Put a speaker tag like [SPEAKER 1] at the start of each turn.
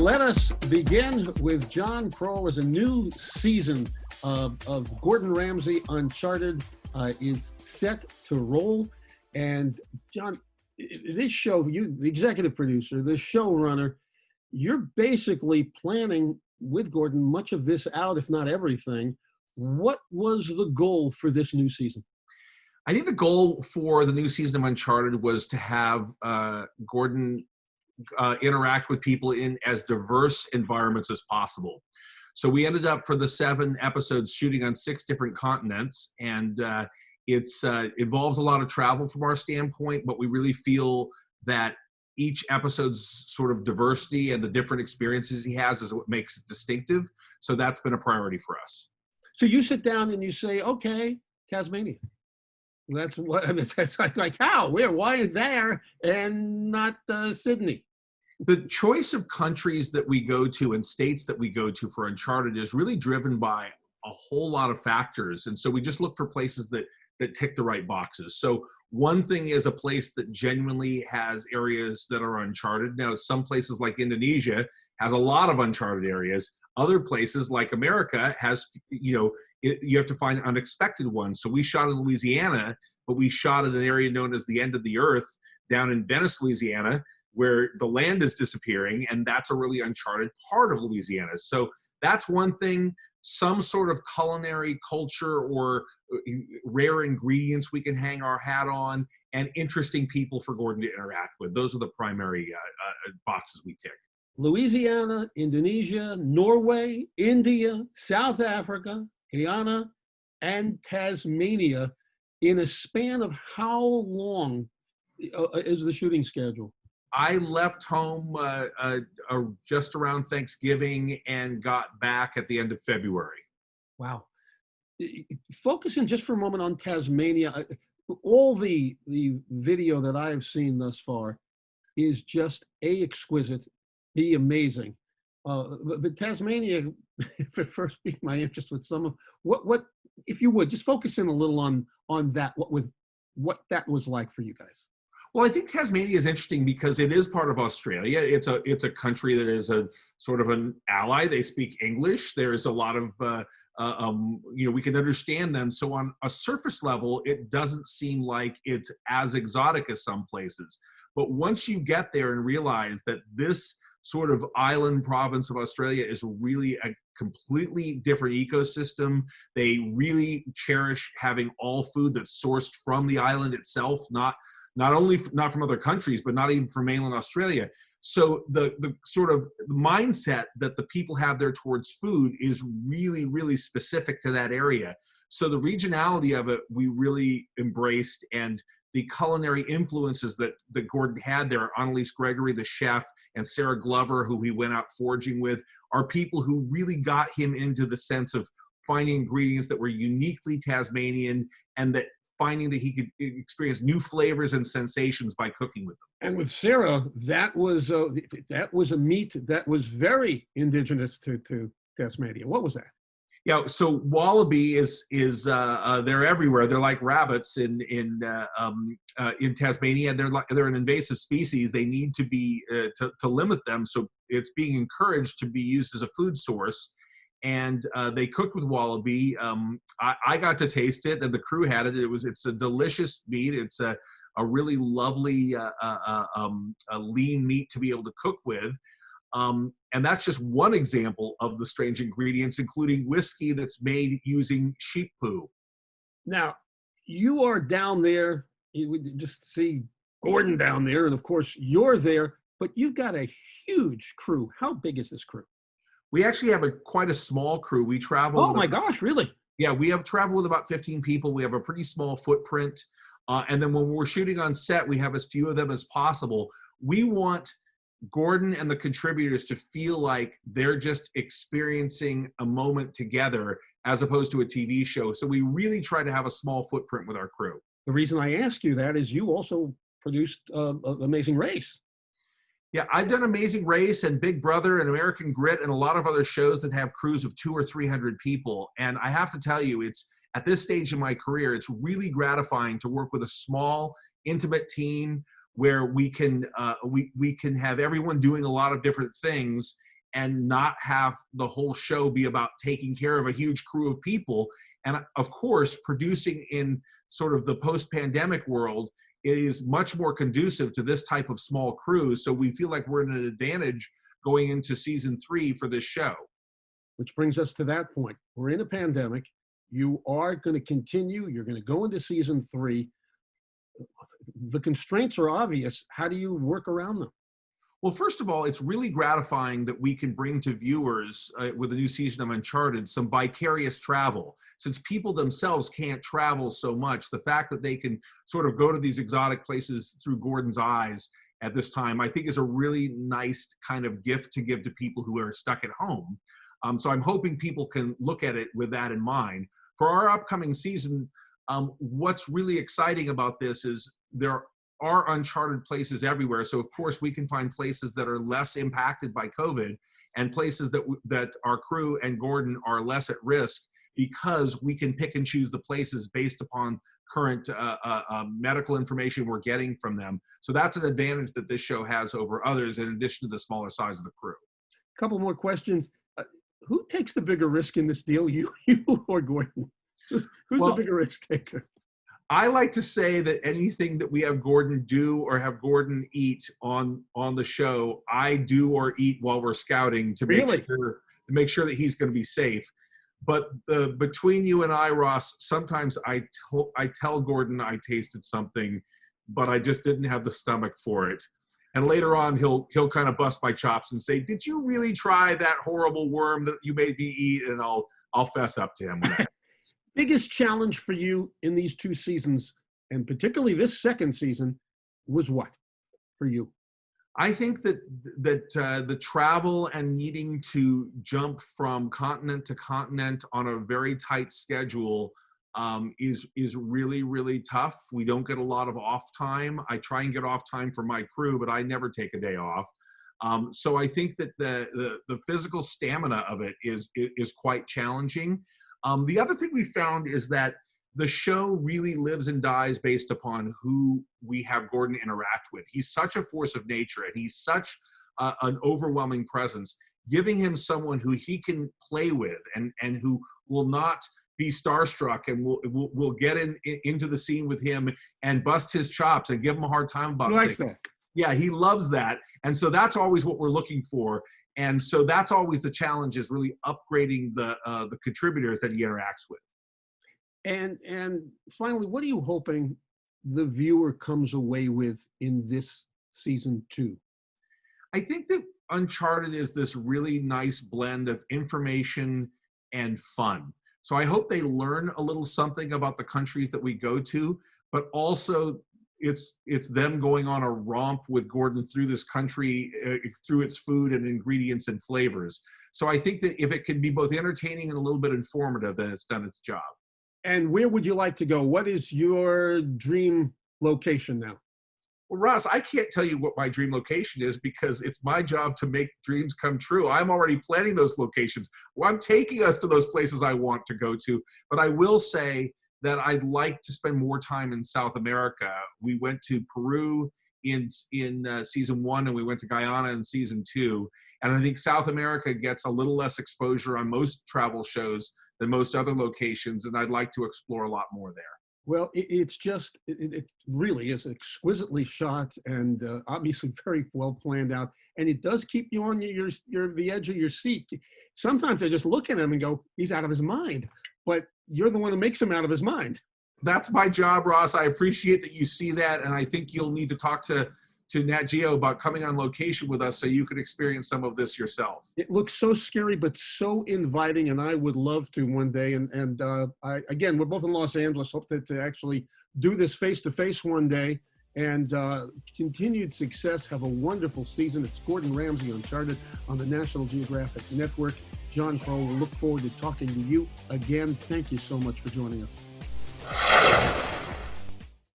[SPEAKER 1] let us begin with Jon Kroll as a new season of Gordon Ramsay Uncharted is set to roll. And Jon, this show, you, the executive producer, the showrunner, you're basically planning with Gordon much of this out, if not everything. What was the goal for this new season?
[SPEAKER 2] I think the goal for the new season of Uncharted was to have Gordon interact with people in as diverse environments as possible. So we ended up for the 7 episodes shooting on 6 different continents, and it involves a lot of travel from our standpoint, but we really feel that each episode's sort of diversity and the different experiences he has is what makes it distinctive. So that's been a priority for us.
[SPEAKER 1] So you sit down and you say, okay, Tasmania. That's what I mean. It's like how, where, why there and not Sydney?
[SPEAKER 2] The choice of countries that we go to and states that we go to for Uncharted is really driven by a whole lot of factors. And so we just look for places that tick the right boxes. So one thing is a place that genuinely has areas that are uncharted. Now, some places like Indonesia has a lot of uncharted areas. Other places like America has, you have to find unexpected ones. So we shot in Louisiana, but we shot in an area known as the end of the earth down in Venice, Louisiana, where the land is disappearing, and that's a really uncharted part of Louisiana. So that's one thing. Some sort of culinary culture or rare ingredients we can hang our hat on, and interesting people for Gordon to interact with. Those are the primary boxes we tick.
[SPEAKER 1] Louisiana, Indonesia, Norway, India, South Africa, Guyana, and Tasmania in a span of how long is the shooting schedule?
[SPEAKER 2] I left home just around Thanksgiving and got back at the end of February.
[SPEAKER 1] Wow. Focusing just for a moment on Tasmania, all the video that I've seen thus far is just A, exquisite, B, amazing. But Tasmania, for first piqued my interest with some of what if you would just focus in a little on that, what that was like for you guys.
[SPEAKER 2] Well, I think Tasmania is interesting because it is part of Australia. It's a country that is a sort of an ally. They speak English. There is a lot of we can understand them. So on a surface level, it doesn't seem like it's as exotic as some places. But once you get there and realize that this sort of island province of Australia is really a completely different ecosystem. They really cherish having all food that's sourced from the island itself, not from other countries, but not even from mainland Australia. So the sort of mindset that the people have there towards food is really, really specific to that area. So the regionality of it, we really embraced, and the culinary influences that Gordon had there, Annalise Gregory, the chef, and Sarah Glover, who he went out foraging with, are people who really got him into the sense of finding ingredients that were uniquely Tasmanian, and that finding that he could experience new flavors and sensations by cooking with them.
[SPEAKER 1] And with Sarah, that was a meat that was very indigenous to Tasmania. What was that?
[SPEAKER 2] Yeah, so wallaby is they're everywhere. They're like rabbits in Tasmania. They're an invasive species. They need to be to limit them. So it's being encouraged to be used as a food source. And they cooked with wallaby. I got to taste it, and the crew had it. It's a delicious meat. It's a really lovely lean meat to be able to cook with. And that's just one example of the strange ingredients, including whiskey that's made using sheep poo.
[SPEAKER 1] Now, you are down there. You would just see Gordon down there, and of course you're there. But you've got a huge crew. How big is this crew?
[SPEAKER 2] We actually have quite a small crew. We travel.
[SPEAKER 1] Oh my gosh, really?
[SPEAKER 2] Yeah, we have traveled with about 15 people. We have a pretty small footprint. And then when we're shooting on set, we have as few of them as possible. We want Gordon and the contributors to feel like they're just experiencing a moment together as opposed to a TV show. So we really try to have a small footprint with our crew.
[SPEAKER 1] The reason I ask you that is you also produced Amazing Race.
[SPEAKER 2] Yeah, I've done Amazing Race and Big Brother and American Grit and a lot of other shows that have crews of 200 or 300 people. And I have to tell you, it's at this stage in my career, it's really gratifying to work with a small, intimate team where we can have everyone doing a lot of different things and not have the whole show be about taking care of a huge crew of people. And of course, producing in sort of the post-pandemic world is much more conducive to this type of small crews. So we feel like we're in an advantage going into season 3 for this show.
[SPEAKER 1] Which brings us to that point. We're in a pandemic. You are going to continue. You're going to go into season 3. The constraints are obvious. How do you work around them?
[SPEAKER 2] Well, first of all, it's really gratifying that we can bring to viewers with the new season of Uncharted some vicarious travel. Since people themselves can't travel so much, the fact that they can sort of go to these exotic places through Gordon's eyes at this time, I think is a really nice kind of gift to give to people who are stuck at home. So I'm hoping people can look at it with that in mind. For our upcoming season, what's really exciting about this is there are uncharted places everywhere. So of course we can find places that are less impacted by COVID and places that our crew and Gordon are less at risk, because we can pick and choose the places based upon current medical information we're getting from them. So that's an advantage that this show has over others, in addition to the smaller size of the crew.
[SPEAKER 1] A couple more questions. Who takes the bigger risk in this deal, you or Gordon? Who's the bigger risk taker?
[SPEAKER 2] I like to say that anything that we have Gordon do or have Gordon eat on the show, I do or eat while we're scouting to make sure that he's going to be safe. But between you and I, Ross, sometimes I tell Gordon I tasted something, but I just didn't have the stomach for it. And later on, he'll kind of bust my chops and say, "Did you really try that horrible worm that you made me eat?" And I'll fess up to him.
[SPEAKER 1] Biggest challenge for you in these 2 seasons, and particularly this second season, was what for you?
[SPEAKER 2] I think that the travel and needing to jump from continent to continent on a very tight schedule is really, really tough. We don't get a lot of off time. I try and get off time for my crew, but I never take a day off. So I think that the physical stamina of it is quite challenging. The other thing we found is that the show really lives and dies based upon who we have Gordon interact with. He's such a force of nature, and he's such an overwhelming presence. Giving him someone who he can play with and who will not be starstruck and will get into the scene with him and bust his chops and give him a hard time about it.
[SPEAKER 1] He likes that.
[SPEAKER 2] Yeah, he loves that. And so that's always what we're looking for. And so that's always the challenge, is really upgrading the contributors that he interacts with.
[SPEAKER 1] And finally, what are you hoping the viewer comes away with in this season 2?
[SPEAKER 2] I think that Uncharted is this really nice blend of information and fun. So I hope they learn a little something about the countries that we go to, but also it's them going on a romp with Gordon through this country, through its food and ingredients and flavors. So I think that if it can be both entertaining and a little bit informative, then it's done its job.
[SPEAKER 1] And where would you like to go? What is your dream location now?
[SPEAKER 2] Well, Ross, I can't tell you what my dream location is, because it's my job to make dreams come true. I'm already planning those locations. Well, I'm taking us to those places I want to go to. But I will say that I'd like to spend more time in South America. We went to Peru in season 1, and we went to Guyana in season 2. And I think South America gets a little less exposure on most travel shows than most other locations, and I'd like to explore a lot more there.
[SPEAKER 1] Well, it really is exquisitely shot and obviously very well planned out. And it does keep you on the edge of your seat. Sometimes I just look at him and go, he's out of his mind. But you're the one who makes him out of his mind.
[SPEAKER 2] That's my job, Ross. I appreciate that you see that. And I think you'll need to talk to Nat Geo about coming on location with us so you can experience some of this yourself.
[SPEAKER 1] It looks so scary, but so inviting, and I would love to one day. And again, we're both in Los Angeles. Hope to actually do this face-to-face one day. And continued success. Have a wonderful season. It's Gordon Ramsay, Uncharted, on the National Geographic Network. Jon Kroll, we look forward to talking to you again. Thank you so much for joining us.